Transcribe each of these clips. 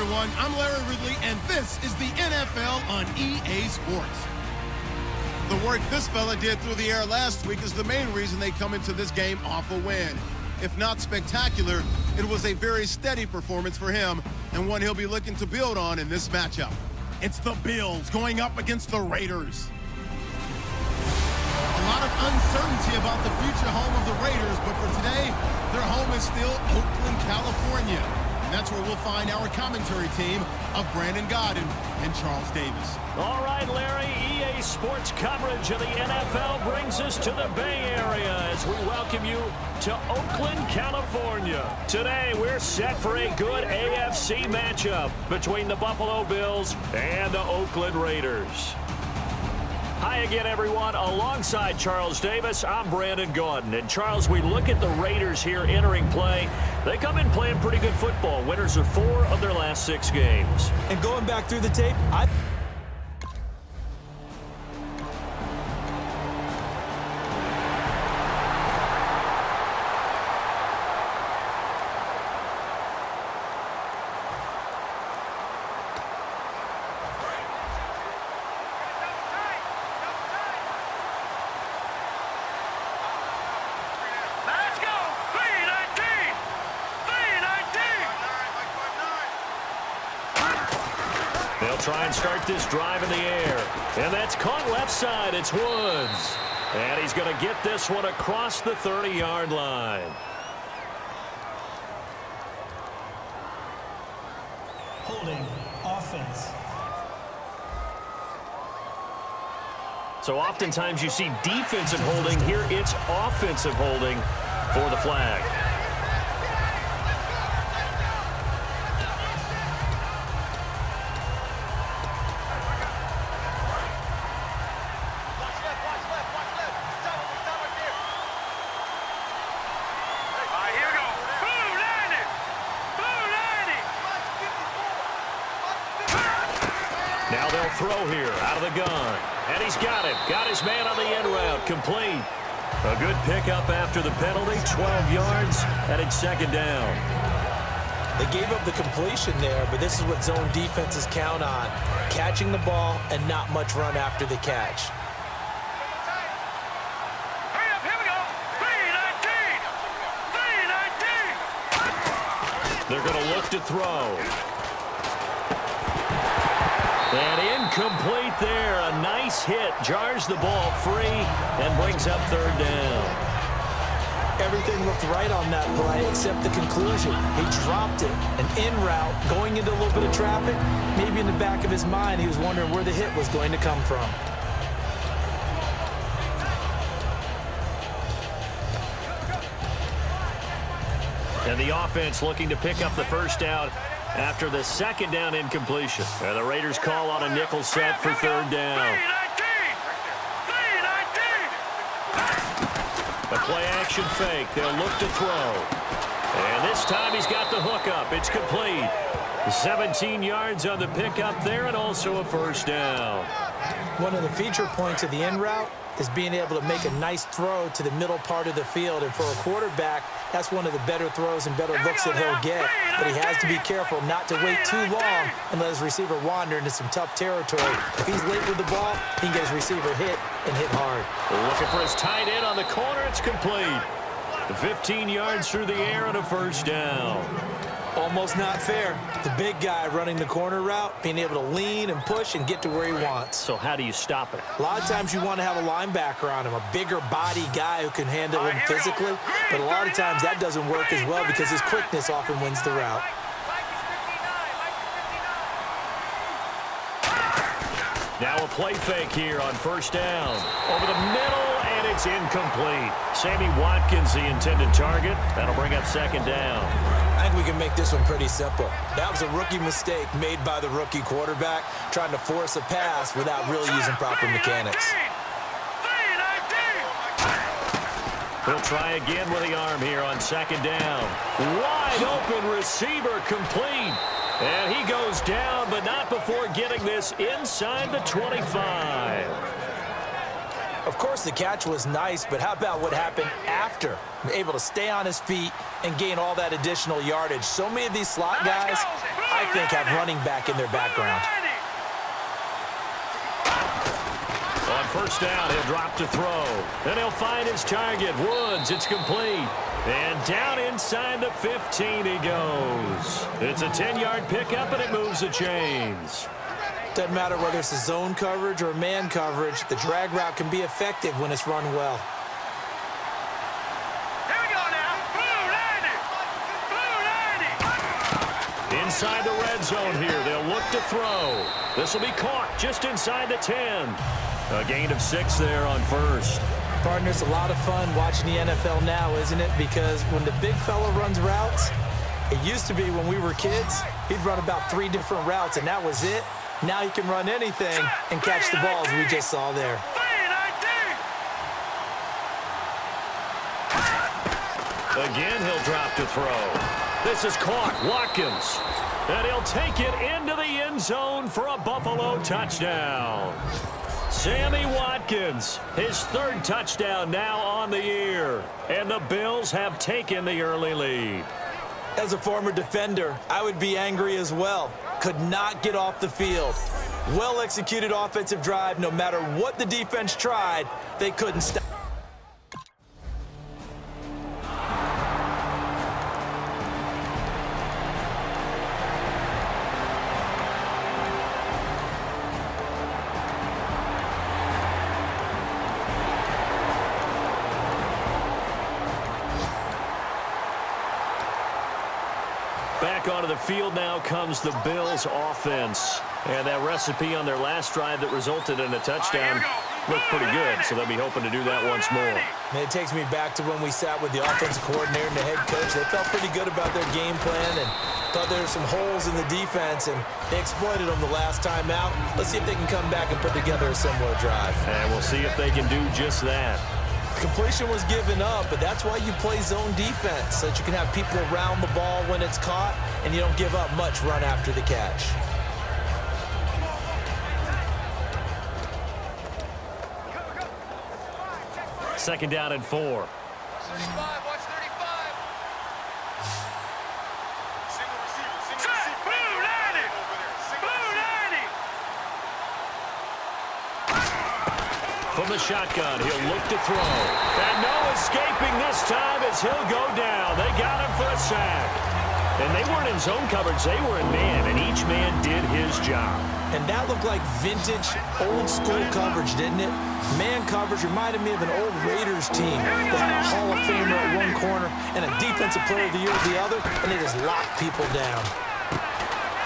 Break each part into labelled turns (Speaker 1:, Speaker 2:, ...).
Speaker 1: everyone. I'm Larry Ridley, and this is the NFL on EA Sports. The work this fella did through the air last week is the main reason they come into this game off a win. If not spectacular, it was a very steady performance for him, and one he'll be looking to build on in this matchup. It's the Bills going up against the Raiders. A lot of uncertainty about the future home of the Raiders, but for today, their home is still Oakland, California. And that's where we'll find our commentary team of Brandon Godden and Charles Davis.
Speaker 2: All right, Larry, EA Sports coverage of the NFL brings us to the Bay Area as we welcome you to Oakland, California. Today, we're set for a good AFC matchup between the Buffalo Bills and the Oakland Raiders. Hi again, everyone. Alongside Charles Davis, I'm Brandon Gaudin. And Charles, we look at the Raiders here entering play. They come in playing pretty good football. Winners of 4 of their last 6 games.
Speaker 3: And going back through the tape,
Speaker 2: They'll try and start this drive in the air. And that's caught left side. It's Woods. And he's going to get this one across the 30-yard line.
Speaker 3: holding offense.
Speaker 2: So oftentimes you see defensive holding. Here it's offensive holding for the flag. Now they'll throw here out of the gun. And he's got it. Got his man on the end route. Complete. A good pickup after the penalty. 12 yards. And it's second down.
Speaker 3: They gave up the completion there, but this is what zone defenses count on. Catching the ball and not much run after the catch.
Speaker 2: They're going to look to throw. And incomplete there. A nice hit. Jars the ball free and brings up third down.
Speaker 3: Everything looked right on that play except the conclusion. He dropped it. An in route going into a little bit of traffic. Maybe in the back of his mind he was wondering where the hit was going to come from.
Speaker 2: And the offense looking to pick up the first down after the second down incompletion. And the Raiders call on a nickel set for third down. A play-action fake. They'll look to throw. And this time he's got the hook up. It's complete. 17 yards on the pickup there and also a first down.
Speaker 3: One of the feature points of the in route is being able to make a nice throw to the middle part of the field. And for a quarterback, that's one of the better throws and better looks that he'll get. But he has to be careful not to wait too long and let his receiver wander into some tough territory. If he's late with the ball, he can get his receiver hit and hit hard.
Speaker 2: Looking for his tight end on the corner. It's complete. 15 yards through the air and a first down.
Speaker 3: Almost not fair. The big guy running the corner route, being able to lean and push and get to where he wants.
Speaker 2: So how do you stop it?
Speaker 3: A lot of times you want to have a linebacker on him, a bigger body guy who can handle him physically. But a lot of times that doesn't work as well because his quickness often wins the route.
Speaker 2: Now a play fake here on first down. Over the middle, and it's incomplete. Sammy Watkins, the intended target. That'll bring up second down.
Speaker 3: I think we can make this one pretty simple. That was a rookie mistake made by the rookie quarterback, trying to force a pass without really using proper mechanics.
Speaker 2: He'll try again with the arm here on second down. Wide open receiver complete. And he goes down, but not before getting this inside the 25.
Speaker 3: Of course, the catch was nice, but how about what happened after? Able to stay on his feet and gain all that additional yardage. So many of these slot guys, I think, have running back in their background.
Speaker 2: On first down, he'll drop to throw. Then he'll find his target, Woods. It's complete. And down inside the 15 he goes. It's a 10-yard pickup, and it moves the chains.
Speaker 3: Doesn't matter whether it's a zone coverage or man coverage, the drag route can be effective when it's run well.
Speaker 4: Here we go now.
Speaker 2: Inside the red zone here, they'll look to throw. This will be caught just inside the 10. A gain of 6 there on first.
Speaker 3: Partner, it's a lot of fun watching the NFL now, isn't it? Because when the big fella runs routes, it used to be when we were kids, he'd run about 3 different routes, and that was it. Now he can run anything and catch the balls we just saw there.
Speaker 2: Again, he'll drop to throw. This is caught. Watkins. And he'll take it into the end zone for a Buffalo touchdown. Sammy Watkins, his 3rd touchdown now on the year. And the Bills have taken the early lead.
Speaker 3: As a former defender, I would be angry as well. Could not get off the field. Well-executed offensive drive. No matter what the defense tried, they couldn't stop.
Speaker 2: Back onto the field now comes the Bills offense. And that recipe on their last drive that resulted in a touchdown looked pretty good, so they'll be hoping to do that once more.
Speaker 3: And it takes me back to when we sat with the offensive coordinator and the head coach. They felt pretty good about their game plan and thought there were some holes in the defense, and they exploited them the last time out. Let's see if they can come back and put together a similar drive.
Speaker 2: And we'll see if they can do just that.
Speaker 3: Completion was given up, but that's why you play zone defense, so that you can have people around the ball when it's caught, and you don't give up much run after the catch.
Speaker 2: Second down and 4.
Speaker 4: 35, watch 35. Single receiver. Blue 90. Blue 90.
Speaker 2: From the shotgun, he'll look to throw. And no escaping this time as he'll go down. They got him for a sack. And they weren't in zone coverage. They were in man, and each man did his job.
Speaker 3: And that looked like vintage, old-school coverage, didn't it? Man coverage reminded me of an old Raiders team that had a Hall of Famer at one corner and a Defensive Player of the Year at the other, and they just locked people down.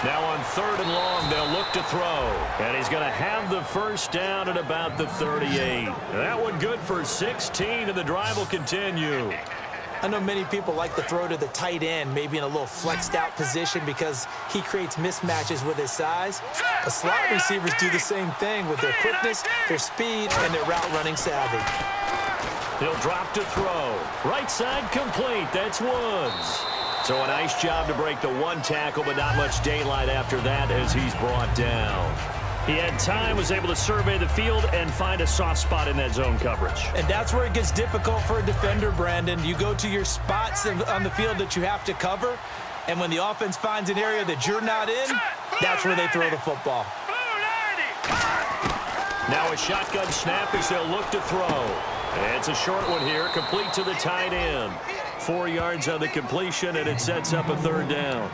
Speaker 2: Now on 3rd and long, they'll look to throw. And he's going to have the first down at about the 38. That one good for 16, and the drive will continue.
Speaker 3: I know many people like to throw to the tight end, maybe in a little flexed out position because he creates mismatches with his size. But slot receivers do the same thing with their quickness, their speed, and their route running savvy.
Speaker 2: He'll drop to throw. Right side complete. That's Woods. So a nice job to break the 1 tackle, but not much daylight after that as he's brought down. He had time, was able to survey the field and find a soft spot in that zone coverage.
Speaker 3: And that's where it gets difficult for a defender, Brandon. You go to your spots on the field that you have to cover, and when the offense finds an area that you're not in, that's where they throw the football.
Speaker 2: Now a shotgun snap as they'll look to throw. It's a short one here, complete to the tight end. 4 yards on the completion, and it sets up a 3rd down.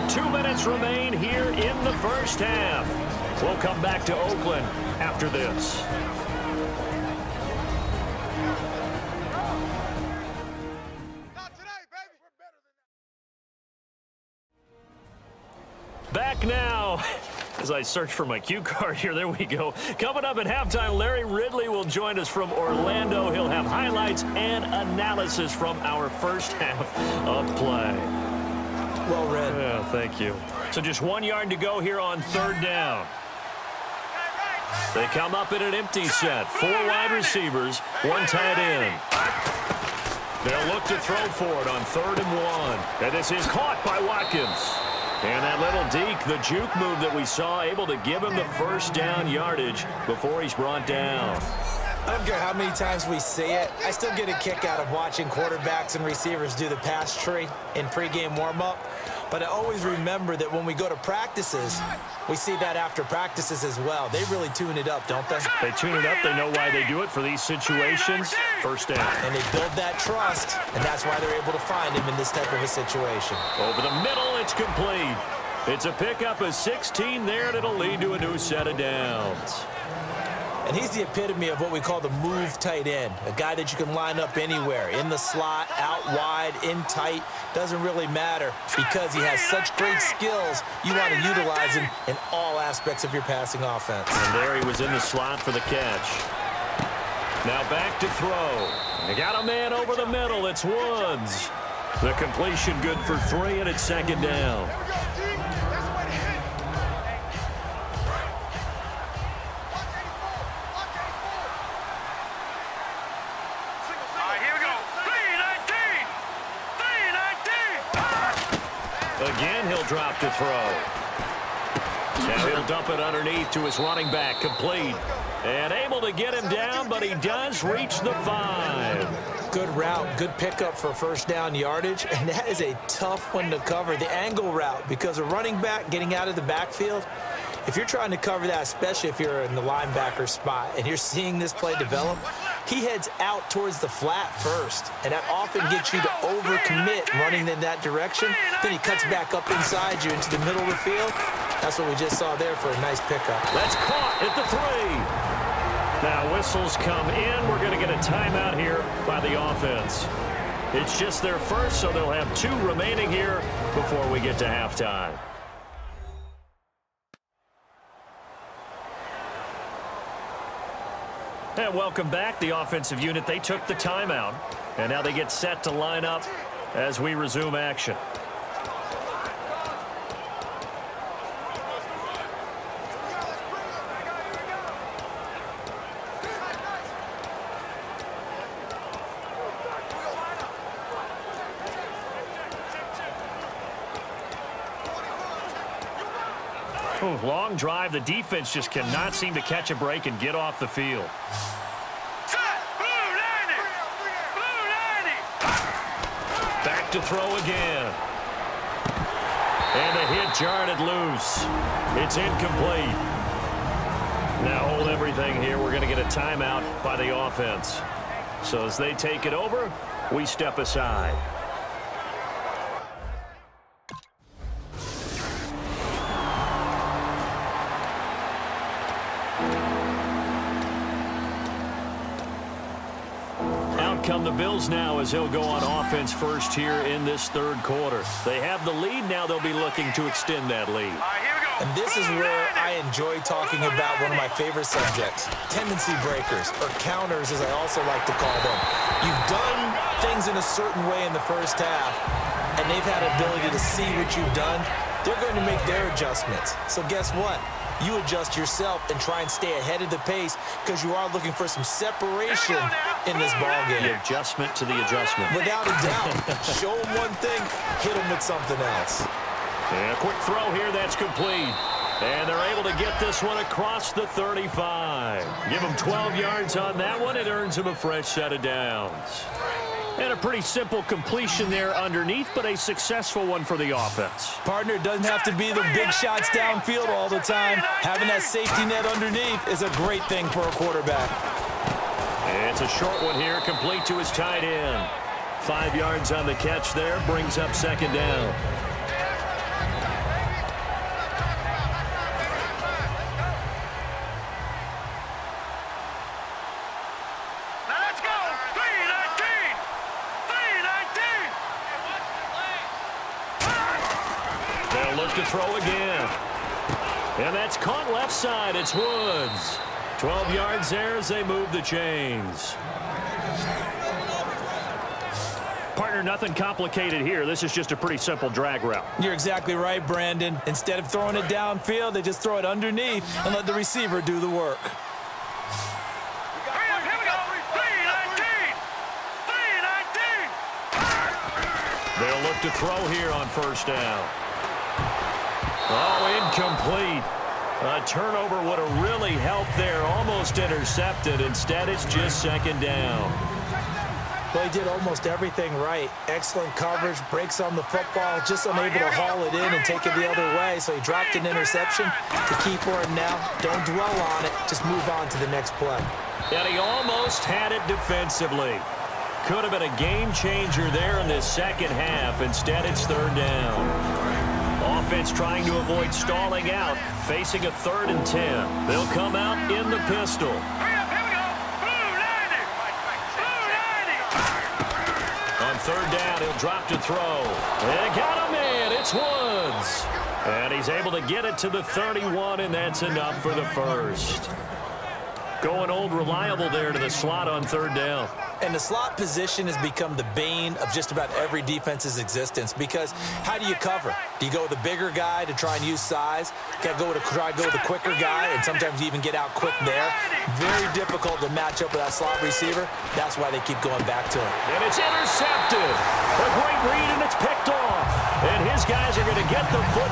Speaker 2: 2 minutes remain here in the first half. We'll come back to Oakland after this. Back now. As I search for my cue card here, there we go. Coming up at halftime, Larry Ridley will join us from Orlando. He'll have highlights and analysis from our first half of play.
Speaker 3: Well read.
Speaker 2: Yeah, thank you. So just 1 yard to go here on 3rd down. They come up in an empty set. 4 wide receivers, 1 tight end. They'll look to throw for it on 3rd and 1. And this is caught by Watkins. And that little deke, the juke move that we saw, able to give him the first down yardage before he's brought down.
Speaker 3: I don't care how many times we see it. I still get a kick out of watching quarterbacks and receivers do the pass tree in pregame warm-up. But I always remember that when we go to practices, we see that after practices as well. They really tune it up, don't they?
Speaker 2: They tune it up. They know why they do it for these situations. First down.
Speaker 3: And they build that trust, and that's why they're able to find him in this type of a situation.
Speaker 2: Over the middle, it's complete. It's a pickup of 16 there, and it'll lead to a new set of downs.
Speaker 3: And he's the epitome of what we call the move tight end, a guy that you can line up anywhere, in the slot, out wide, in tight, doesn't really matter because he has such great skills. You want to utilize him in all aspects of your passing offense.
Speaker 2: And there he was in the slot for the catch. Now back to throw. They got a man over the middle. It's Woods. The completion good for 3, and it's second down. Again, he'll drop to throw. Now he'll dump it underneath to his running back, complete. And able to get him down, but he does reach the 5.
Speaker 3: Good route, good pickup for first down yardage, and that is a tough one to cover, the angle route, because a running back getting out of the backfield, if you're trying to cover that, especially if you're in the linebacker spot and you're seeing this play develop, he heads out towards the flat first, and that often gets you to overcommit running in that direction. Then he cuts back up inside you into the middle of the field. That's what we just saw there for a nice pickup.
Speaker 2: That's caught at the 3. Now whistles come in. We're going to get a timeout here by the offense. It's just their first, so they'll have 2 remaining here before we get to halftime. And welcome back. The offensive unit, they took the timeout, and now they get set to line up as we resume action. Long drive. The defense just cannot seem to catch a break and get off the field. Back to throw again. And the hit jarred it loose. It's incomplete. Now hold everything here. We're going to get a timeout by the offense. So as they take it over, we step aside. Come the Bills now as he'll go on offense first here in this third quarter. They have the lead. Now they'll be looking to extend that lead.
Speaker 3: And this is where I enjoy talking about one of my favorite subjects, tendency breakers, or counters as I also like to call them. You've done things in a certain way in the first half, and they've had ability to see what you've done. They're going to make their adjustments. So guess what? You adjust yourself and try and stay ahead of the pace because you are looking for some separation in this ballgame.
Speaker 2: The adjustment to the adjustment.
Speaker 3: Without a doubt. Show them one thing, hit them with something else.
Speaker 2: And a quick throw here, that's complete. And they're able to get this one across the 35. Give them 12 yards on that one. It earns them a fresh set of downs. And a pretty simple completion there underneath, but a successful one for the offense.
Speaker 3: Partner, doesn't have to be the big shots downfield all the time. Having that safety net underneath is a great thing for a quarterback.
Speaker 2: And it's a short one here, complete to his tight end. 5 yards on the catch there, brings up second down. To throw again. And that's caught left side. It's Woods. 12 yards there as they move the chains. Partner, nothing complicated here. This is just a pretty simple drag route.
Speaker 3: You're exactly right, Brandon. Instead of throwing it downfield, they just throw it underneath and let the receiver do the work.
Speaker 2: They'll look to throw here on first down. Oh, incomplete. A turnover would have really helped there. Almost intercepted. Instead, it's just second down.
Speaker 3: Well, he did almost everything right. Excellent coverage, breaks on the football, just unable to haul it in and take it the other way. So he dropped an interception. The key for him now, don't dwell on it. Just move on to the next play.
Speaker 2: And he almost had it defensively. Could have been a game changer there in this second half. Instead, it's third down. Offense trying to avoid stalling out, facing a 3rd and 10. They'll come out in the pistol. On third down, he'll drop to throw. And got him in. It's Woods. And he's able to get it to the 31, and that's enough for the first. Going old reliable there to the slot on third down.
Speaker 3: And the slot position has become the bane of just about every defense's existence, because how do you cover? Do you go with a bigger guy to try and use size? Got to try to go with a quicker guy, and sometimes you even get out quick there. Very difficult to match up with that slot receiver. That's why they keep going back to him.
Speaker 2: And it's intercepted. A great read, and it's picked off. And his guys are going to get the foot.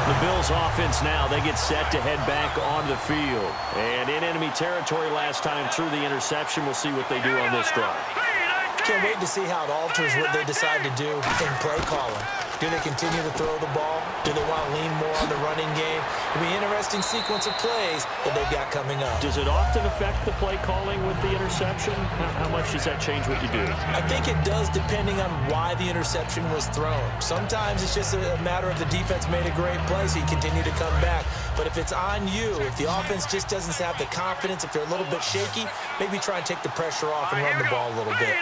Speaker 2: The Bills offense now, they get set to head back on the field. And in enemy territory last time through the interception. We'll see what they do on this drive.
Speaker 3: Can't wait to see how it alters what they decide to do in play calling. Do they continue to throw the ball? Do they want to lean more on the running game? It'll be an interesting sequence of plays that they've got coming up.
Speaker 2: Does it often affect the play calling with the interception? How much does that change what you do?
Speaker 3: I think it does, depending on why the interception was thrown. Sometimes it's just a matter of the defense made a great play, so you continue to come back. But if it's on you, if the offense just doesn't have the confidence, if they're a little bit shaky, maybe try and take the pressure off and run the ball a little bit.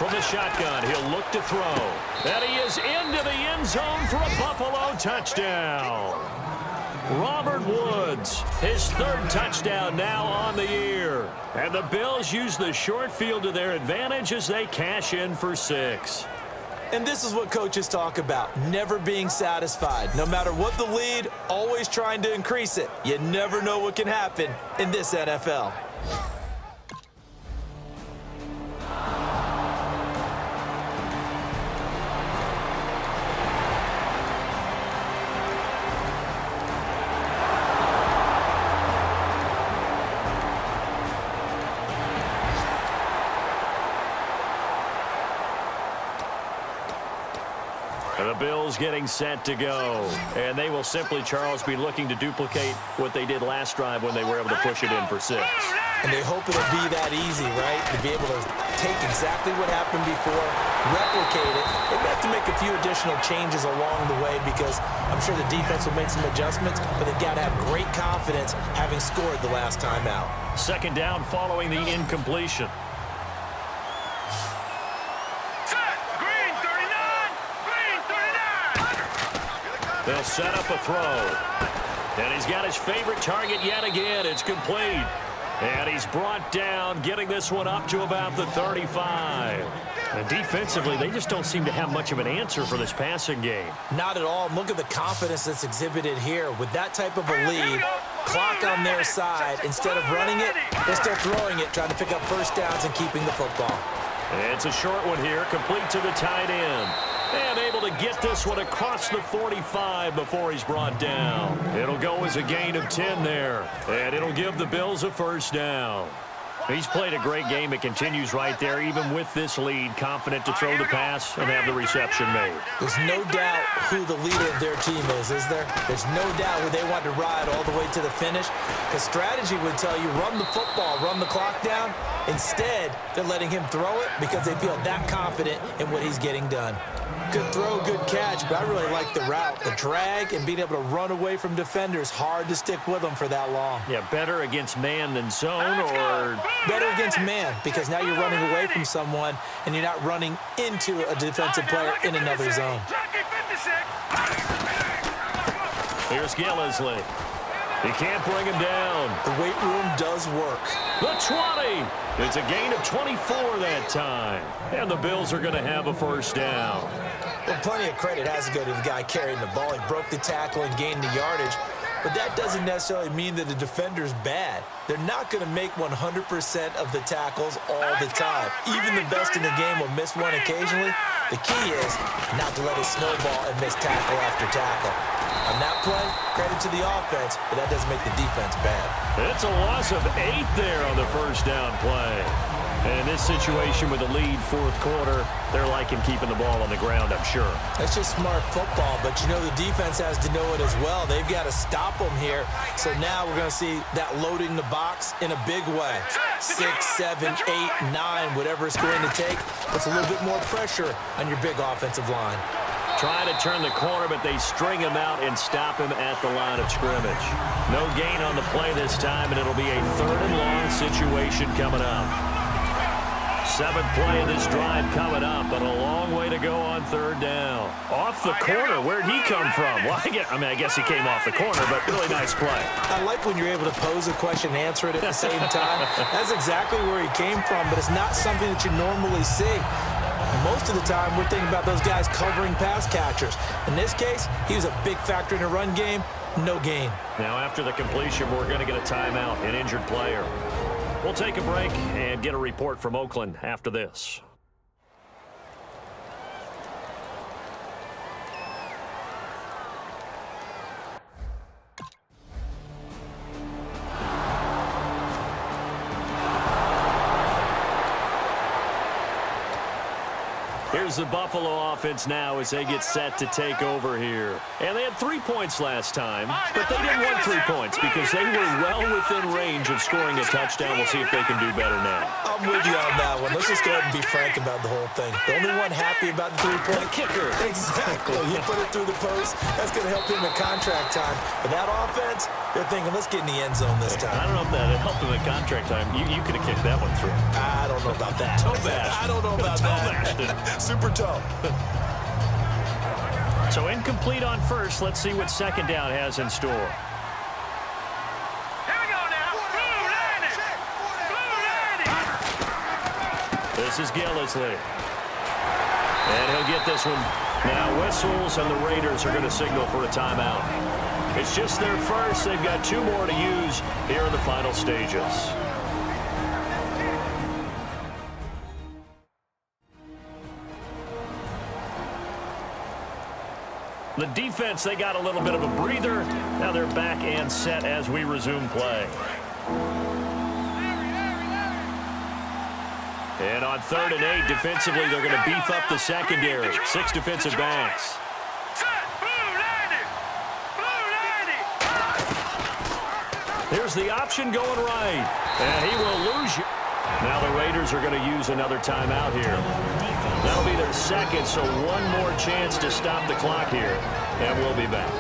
Speaker 2: From the shotgun, he'll look to throw. And he is into the end zone for a Buffalo touchdown. Robert Woods, his 3rd touchdown now on the year. And the Bills use the short field to their advantage as they cash in for 6.
Speaker 3: And this is what coaches talk about, never being satisfied. No matter what the lead, always trying to increase it. You never know what can happen in this NFL.
Speaker 2: The Bills getting set to go. And they will simply, Charles, be looking to duplicate what they did last drive when they were able to push it in for 6.
Speaker 3: And they hope it'll be that easy, right? To be able to take exactly what happened before, replicate it. They've got to make a few additional changes along the way, because I'm sure the defense will make some adjustments, but they've got to have great confidence having scored the last time out.
Speaker 2: Second down following the incompletion. They'll set up a throw. And he's got his favorite target yet again. It's complete. And he's brought down, getting this one up to about the 35. And defensively, they just don't seem to have much of an answer for this passing game.
Speaker 3: Not at all. Look at the confidence that's exhibited here. With that type of a lead, clock on their side, instead of running it, they're still throwing it, trying to pick up first downs and keeping the football.
Speaker 2: It's a short one here, complete to the tight end. And able to get this one across the 45 before he's brought down. It'll go as a gain of 10 there. And it'll give the Bills a first down. He's played a great game. It continues right there, even with this lead, confident to throw the pass and have the reception made.
Speaker 3: There's no doubt who the leader of their team is there? There's no doubt who they want to ride all the way to the finish. Because strategy would tell you, run the football, run the clock down. Instead, they're letting him throw it because they feel that confident in what he's getting done. Good throw, good catch, but I really like the route. The drag and being able to run away from defenders, hard to stick with them for that long.
Speaker 2: Yeah, better against man than zone, or...
Speaker 3: Better against man, because now you're running away from someone and you're not running into a defensive player in another zone.
Speaker 2: Here's Gillisley. He can't bring him down.
Speaker 3: The weight room does work.
Speaker 2: The 20. It's a gain of 24 that time. And the Bills are going to have a first down.
Speaker 3: Well, plenty of credit has to go to the guy carrying the ball. He broke the tackle and gained the yardage. but that doesn't necessarily mean that the defender's bad. They're not going to make 100% of the tackles all the time. Even the best in the game will miss one occasionally. The key is not to let it snowball and miss tackle after tackle. On that play, credit to the offense, but that doesn't make the defense bad.
Speaker 2: It's a loss of 8 there on the first down play. And this situation with the lead fourth quarter, they're liking keeping the ball on the ground, I'm sure.
Speaker 3: That's just smart football, but you know the defense has to know it as well. They've got to stop them here. So now we're going to see that loading the box in a big way. 6, 7, 8, 9, whatever it's going to take. Puts a little bit more pressure on your big offensive line.
Speaker 2: Trying to turn the corner, but they string him out and stop him at the line of scrimmage. No gain on the play this time, and it'll be a 3rd and long situation coming up. 7th play of this drive coming up, but a long way to go on 3rd down. Off the corner, where'd he come from? Well, I guess he came off the corner, but really nice play.
Speaker 3: I like when you're able to pose a question and answer it at the same time. That's exactly where he came from, but it's not something that you normally see. Most of the time, we're thinking about those guys covering pass catchers. In this case, he was a big factor in the run game. No gain.
Speaker 2: Now, after the completion, we're going to get a timeout, an injured player. We'll take a break and get a report from Oakland after this. Here's the Buffalo offense now as they get set to take over here. And they had 3 points last time, but they didn't want 3 points because they were well within range of scoring a touchdown. We'll see if they can do better now.
Speaker 3: I'm with you on that one. Let's just go ahead and be frank about the whole thing. The only one happy about the 3-point
Speaker 2: kicker.
Speaker 3: Exactly. You put it through the post. That's going to help him in contract time. But that offense, they're thinking, let's get in the end zone this time.
Speaker 2: I don't know if that helped him in contract time. You could have kicked that one through.
Speaker 3: I don't know about that.
Speaker 2: Toe bash.
Speaker 3: I don't know about that. Super toe.
Speaker 2: So incomplete on first. Let's see what 2nd down has in store.
Speaker 4: Here we go now. Blue
Speaker 2: This is Gillisley. And he'll get this one. Now whistles, and the Raiders are going to signal for a timeout. It's just their first. They've got 2 more to use here in the final stages. The defense, they got a little bit of a breather. Now they're back and set as we resume play. And on 3rd and 8, defensively, they're going to beef up the secondary. 6 defensive backs. Here's the option going right. And he will lose you. Now the Raiders are going to use another timeout here. That'll be their 2nd, so 1 more chance to stop the clock here. And we'll be back.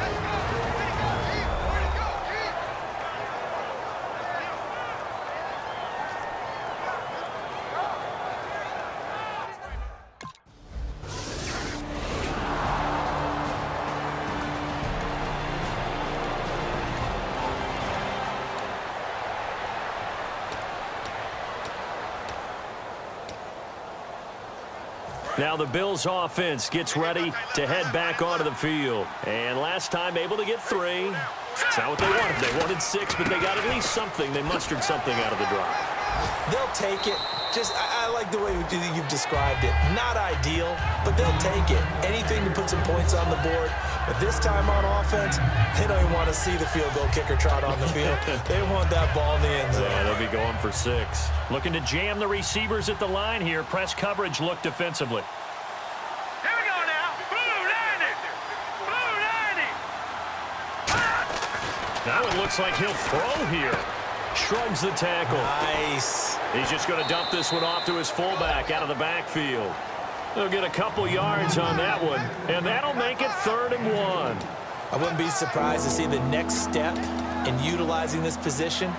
Speaker 2: Now the Bills offense gets ready to head back onto the field. And last time able to get 3. That's not what they wanted. They wanted 6, but they got at least something. They mustered something out of the drive.
Speaker 3: They'll take it. I like the way you've described it. Not ideal, but they'll take it. Anything to put some points on the board. But this time on offense, they don't even want to see the field goal kicker trot on the field. They want that ball in the end zone.
Speaker 2: Yeah, they'll be going for 6. Looking to jam the receivers at the line here. Press coverage look defensively.
Speaker 4: Here we go now. Blue 90.
Speaker 2: That one looks like he'll throw here. Shrugs the tackle.
Speaker 3: Nice.
Speaker 2: He's just going to dump this one off to his fullback out of the backfield. They'll get a couple yards on that one, and that'll make it 3rd and 1.
Speaker 3: I wouldn't be surprised to see the next step in utilizing this position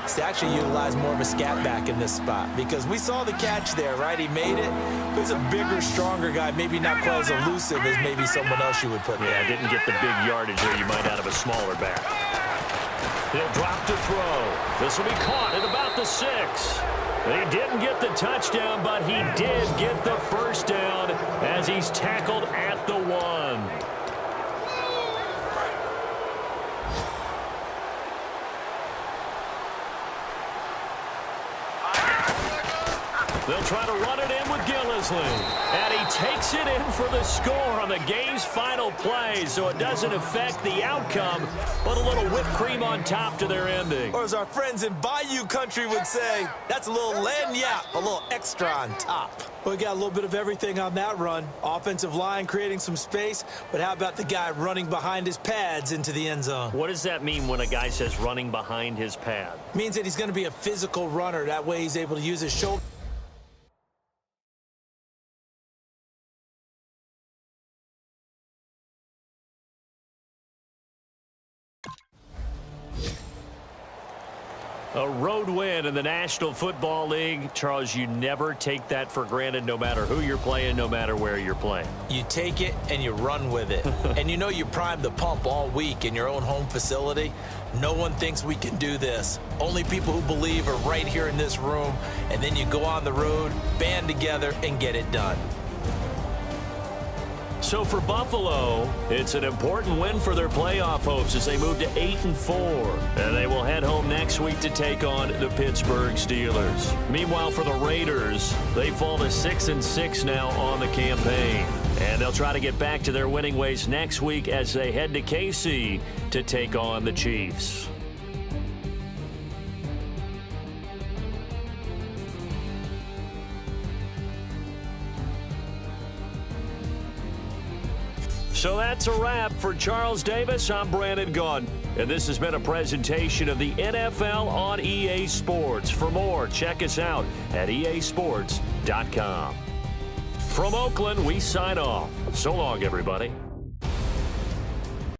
Speaker 3: is to actually utilize more of a scat back in this spot, because we saw the catch there, right? He made it. He's a bigger, stronger guy, maybe not quite as elusive as maybe someone else you would put there.
Speaker 2: Yeah, didn't get the big yardage there you might out of a smaller back. He'll drop to throw. This will be caught at about the 6. He didn't get the touchdown, but he did get the first down as he's tackled at the 1. They'll try to run it in with Gillisley. And he takes it in for the score on the game's final play, so it doesn't affect the outcome, but a little whipped cream on top to their ending.
Speaker 3: Or as our friends in Bayou Country would say, that's a little lagniappe, a little extra on top. We got a little bit of everything on that run. Offensive line creating some space, but how about the guy running behind his pads into the end zone?
Speaker 2: What does that mean when a guy says running behind his pad?
Speaker 3: Means that he's going to be a physical runner. That way he's able to use his shoulder.
Speaker 2: A road win in the National Football League. Charles, you never take that for granted no matter who you're playing, no matter where you're playing.
Speaker 3: You take it and you run with it. And you know you primed the pump all week in your own home facility. No one thinks we can do this. Only people who believe are right here in this room. And then you go on the road, band together, and get it done.
Speaker 2: So for Buffalo, it's an important win for their playoff hopes as they move to 8-4. And they will head home next week to take on the Pittsburgh Steelers. Meanwhile, for the Raiders, they fall to 6-6 now on the campaign. And they'll try to get back to their winning ways next week as they head to KC to take on the Chiefs. So that's a wrap. For Charles Davis, I'm Brandon Gunn. And this has been a presentation of the NFL on EA Sports. For more, check us out at easports.com. From Oakland, we sign off. So long, everybody.